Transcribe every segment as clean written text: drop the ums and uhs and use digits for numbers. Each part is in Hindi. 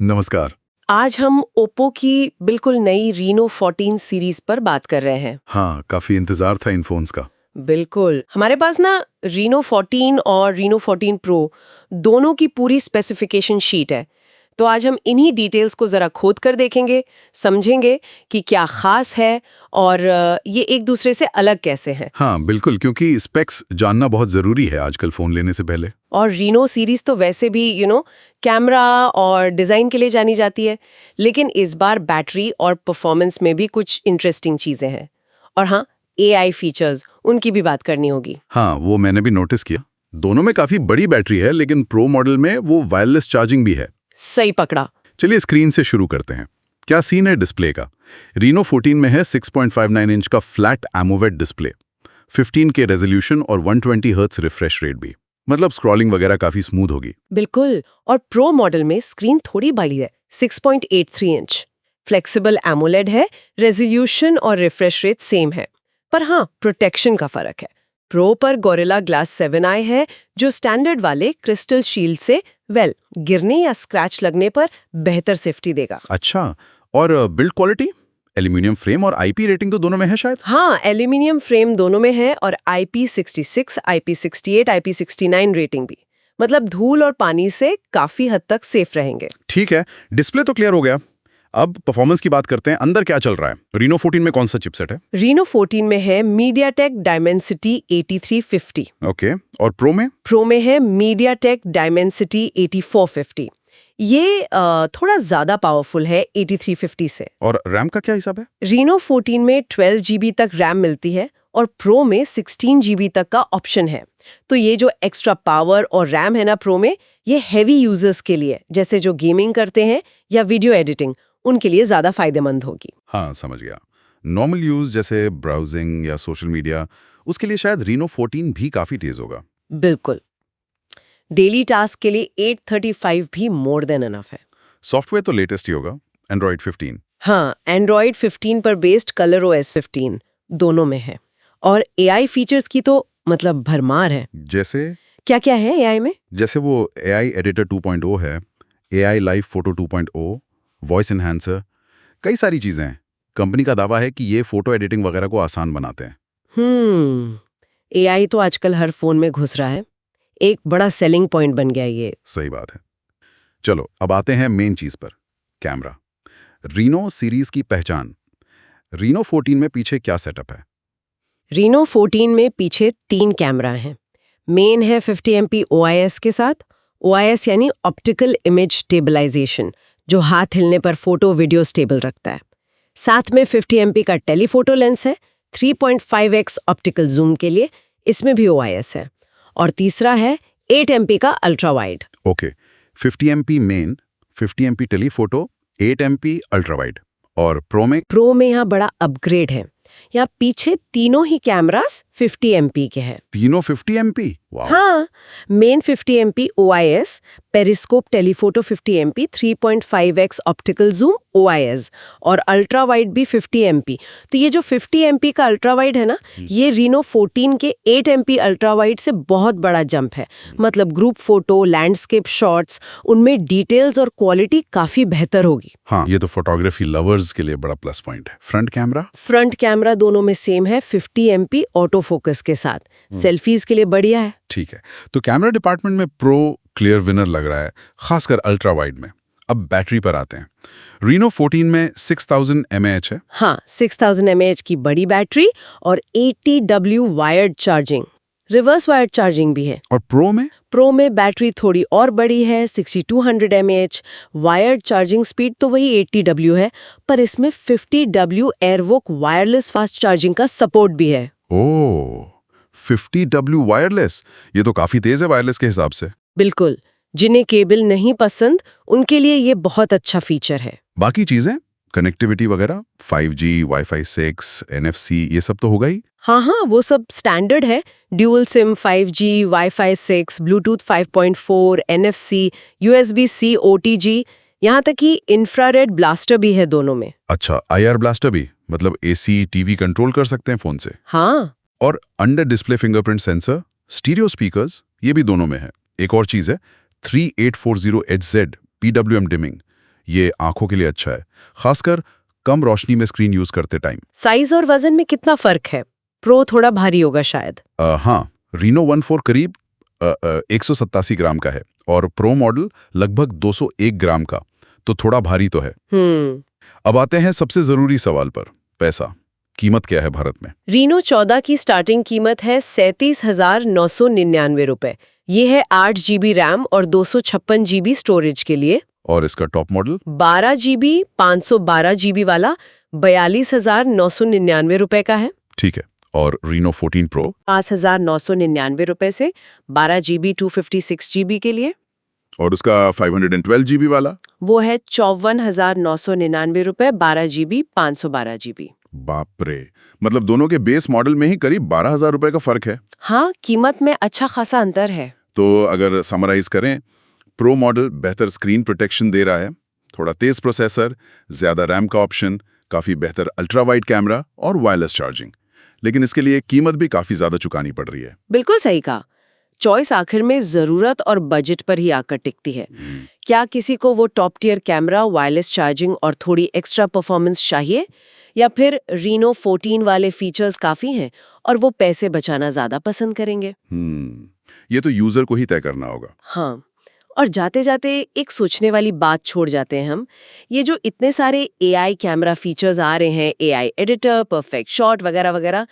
नमस्कार। आज हम ओप्पो की बिल्कुल नई रीनो 14 सीरीज पर बात कर रहे हैं। हाँ, काफी इंतजार था इन फोन्स का। बिल्कुल, हमारे पास ना रीनो 14 और रीनो 14 प्रो दोनों की पूरी स्पेसिफिकेशन शीट है। तो आज हम इन्हीं डिटेल्स को जरा खोद कर देखेंगे, समझेंगे कि क्या खास है और ये एक दूसरे से अलग कैसे हैं। हाँ, बिल्कुल, क्योंकि स्पेक्स जानना बहुत जरूरी है आजकल फोन लेने से पहले। और रीनो सीरीज तो वैसे भी कैमरा और डिज़ाइन के लिए जानी जाती है, लेकिन इस बार बैटरी और परफॉर्मेंस में भी कुछ इंटरेस्टिंग चीज़ें हैं। और हाँ, एआई फीचर्स उनकी भी बात करनी होगी। हाँ, वो मैंने भी नोटिस किया। दोनों में काफी बड़ी बैटरी है, लेकिन प्रो मॉडल में वो वायरलेस चार्जिंग भी है। सही पकड़ा। चलिए स्क्रीन से शुरू करते हैं। क्या सीन है डिस्प्ले का? रीनो 14 में है 6.59 इंच का flat AMOLED display, 15K resolution और 120 हर्ट्ज रिफ्रेश रेट भी। मतलब स्क्रॉलिंग वगैरह काफी स्मूथ होगी। बिल्कुल। और प्रो मॉडल में स्क्रीन थोड़ी बड़ी है, 6.83 इंच। फ्लेक्सिबल एमोलेड है, रेजोल्यूशन और रिफ्रेश रेट सेम है। पर हाँ, प्रोटेक्शन का फर्क है। प्रो पर गोरिल्ला ग्लास 7i है, जो स्टैंडर्ड वाले क्रिस्टल शील्ड से गिरने या स्क्रैच लगने पर बेहतर सेफ्टी देगा। अच्छा, और बिल्ड क्वालिटी? एल्यूमिनियम फ्रेम और आईपी रेटिंग तो दोनों में है शायद। हाँ, एल्यूमिनियम फ्रेम दोनों में है और IP66, IP68, IP69 रेटिंग भी। मतलब धूल और पानी से काफी हद तक सेफ रहेंगे। ठीक है, डिस्प्ले तो क्लियर हो गया। अब परफॉर्मेंस की बात करते हैं। अंदर क्या चल रहा है? रीनो 14 में कौन सा चिपसेट है? रीनो 14 में है MediaTek Dimensity 8350। ओके, और प्रो में? प्रो में है MediaTek Dimensity 8450। ये थोड़ा ज्यादा पावरफुल है 8350 से। और रैम का क्या हिसाब है? रीनो 14 में 12 GB तक रैम मिलती है और प्रो में 16 GB तक का ऑप्शन है। तो ये जो एक्स्ट्रा पावर और रैम है ना प्रो में, ये हैवी यूजर्स के लिए, जैसे जो गेमिंग करते हैं या वीडियो एडिटिंग, उनके लिए ज्यादा फायदेमंद होगी। हाँ, समझ गया। नॉर्मल यूज जैसे ब्राउजिंग या सोशल मीडिया, उसके लिए शायद रीनो 14 भी काफी तेज होगा। बिल्कुल। डेली टास्क के लिए 835 भी मोर देन इनफ है। सॉफ्टवेयर तो लेटेस्ट ही होगा, एंड्रॉइड 15। हाँ, एंड्रॉइड 15 पर बेस्ड ColorOS 15 दोनों में है। और एआई फीचर्स की तो मतलब भरमार है। जैसे? क्या क्या है एआई में? जैसे वो एआई एडिटर 2.0 है, AI live photo 2.0, voice enhancer, कई सारी चीजें हैं। कंपनी का दावा है कि ये फोटो एडिटिंग वगैरह को आसान बनाते हैं। एआई तो आजकल हर फोन में घुस रहा है। एक बड़ा सेलिंग पॉइंट बन गया ये। सही बात है। चलो अब आते हैं मेन चीज पर, कैमरा। रीनो सीरीज की पहचान। रीनो 14 में पीछे क्या सेटअप है? रीनो 14 में पीछे 3 कैमरा हैं। मेन है 50 MP OIS के साथ। OIS यानी ऑप्टिकल इमेज स्टेबलाइजेशन, जो हाथ हिलने पर फोटो वीडियो स्टेबल रखता है। साथ में 50 MP का टेलीफोटो लेंस है, 3.5x ऑप्टिकल जूम के लिए, इसमें भी OIS है। और तीसरा है 8 MP का ultra wide. Okay, 50 MP main, 50 MP telephoto, 8 MP ultra wide. और प्रो में यहाँ बड़ा अपग्रेड है। यहाँ पीछे तीनों ही कैमरास 50 MP के हैं। तीनों 50 MP? वाह। हाँ, main 50 MP OIS, periscope telephoto 50 MP, 3.5x optical zoom OIS और अल्ट्रा वाइड भी 50 MP। तो ये जो 50 MP का अल्ट्रा वाइड है ना, ये रीनो 14 के 8 MP अल्ट्रा वाइड से बहुत बड़ा जंप है। मतलब ग्रुप फोटो, लैंडस्केप शॉट्स, उनमें डिटेल्स और क्वालिटी काफी बेहतर होगी। हाँ, ये तो फोटोग्राफी लवर्स के लिए बड़ा प्लस पॉइंट है। फ्रंट कैमरा दोनों में सेम है, 50 MP ऑटो फोकस के साथ। सेल्फीज के लिए बढ़िया है। ठीक है, तो कैमरा डिपार्टमेंट में प्रो क्लियर विनर लग रहा है, खासकर अल्ट्रा वाइड में। अब बैटरी पर आते हैं। रीनो 14 में 6000 mAh है। हाँ, 6000 mAh की बड़ी बैटरी और 80W wired charging, reverse wired charging भी है। और प्रो में बैटरी थोड़ी और बड़ी है, 6200 mAh। वायर्ड चार्जिंग स्पीड तो वही 80W है, पर इसमें 50W एयरवॉक वायरलेस फास्ट चार्जिंग का सपोर्ट भी है। ओह, 50W वायरलेस, ये तो काफी तेज है वायरलेस के हिसाब से। बिल्कुल, जिन्हें केबल नहीं पसंद उनके लिए ये बहुत अच्छा फीचर है। बाकी चीजें, कनेक्टिविटी वगैरह, 5G, Wi-Fi 6, NFC, ये सब तो होगा ही। हाँ, वो सब स्टैंडर्ड है। Dual SIM, 5G, Wi-Fi 6, Bluetooth 5.4, NFC, USB-C, OTG, यहाँ तक कि इंफ्रारेड ब्लास्टर भी है दोनों में। अच्छा, IR ब्लास्टर भी, मतलब AC, TV कंट्रोल कर सकते हैं फोन से। हाँ, और under display fingerprint sensor, stereo speakers, ये भी दोनों में है। एक और चीज है 3840HZ PWM डिमिंग, ये आंखों के लिए अच्छा है, खासकर कम रोशनी में स्क्रीन यूज करते टाइम। साइज और वजन में कितना फर्क है? प्रो थोड़ा भारी होगा शायद। हाँ, रीनो 14 करीब 187 ग्राम का है और प्रो मॉडल लगभग 201 ग्राम का, तो थोड़ा भारी तो है। अब आते हैं सबसे जरूरी सवाल पर, पैसा। कीमत क्या है भारत में? रीनो 14 की स्टार्टिंग कीमत है 37,999 रुपए। ये है 8 GB रैम और 256 GB स्टोरेज के लिए। और इसका टॉप मॉडल? 12 GB 512 GB वाला 42,999 रुपए का है। ठीक है। और रीनो 14 प्रो? 5,999 रुपए से 12 GB 256 GB के लिए। और उसका 512 GB वाला? वो है 54,999 रुपए 12 GB 512 GB। बाप रे, मतलब दोनों के बेस मॉडल में ही करीब 12,000 रुपए का फर्क है। हाँ, कीमत में अच्छा खासा अंतर है। तो अगर समराइज करें, प्रो मॉडल बेहतर स्क्रीन प्रोटेक्शन दे रहा है, थोड़ा तेज प्रोसेसर, ज्यादा रैम का ऑप्शन, काफी बेहतर अल्ट्रा वाइड कैमरा और वायरलेस चार्जिंग, लेकिन इसके लिए कीमत भी काफी ज्यादा चुकानी पड़ रही है। बिल्कुल सही कहा। चॉइस आखिर में जरूरत और बजट पर ही आकर टिकती है। क्या किसी को वो top tier camera, wireless charging और थोड़ी एक्स्ट्रा परफॉर्मेंस चाहिए, या फिर रीनो 14 वाले फीचर्स काफी हैं और वो पैसे बचाना ज्यादा पसंद करेंगे? ये तो यूजर को ही तय करना होगा। हाँ, और जाते जाते एक सोचने वाली बात छोड़ जाते हैं हम। ये जो इतने सारे AI कैमरा फीचर्स आ रहे हैं, AI एडिटर, परफेक्ट शॉट वगैरह वगैरह,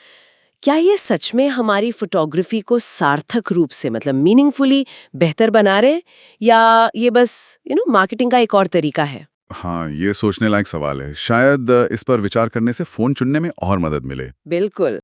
क्या ये सच में हमारी फोटोग्राफी को सार्थक रूप से, मतलब मीनिंगफुली बेहतर बना रहे हैं, या ये बस मार्केटिंग का एक और तरीका है? हाँ, ये सोचने लायक सवाल है। शायद इस पर विचार करने से फोन चुनने में और मदद मिले। बिल्कुल।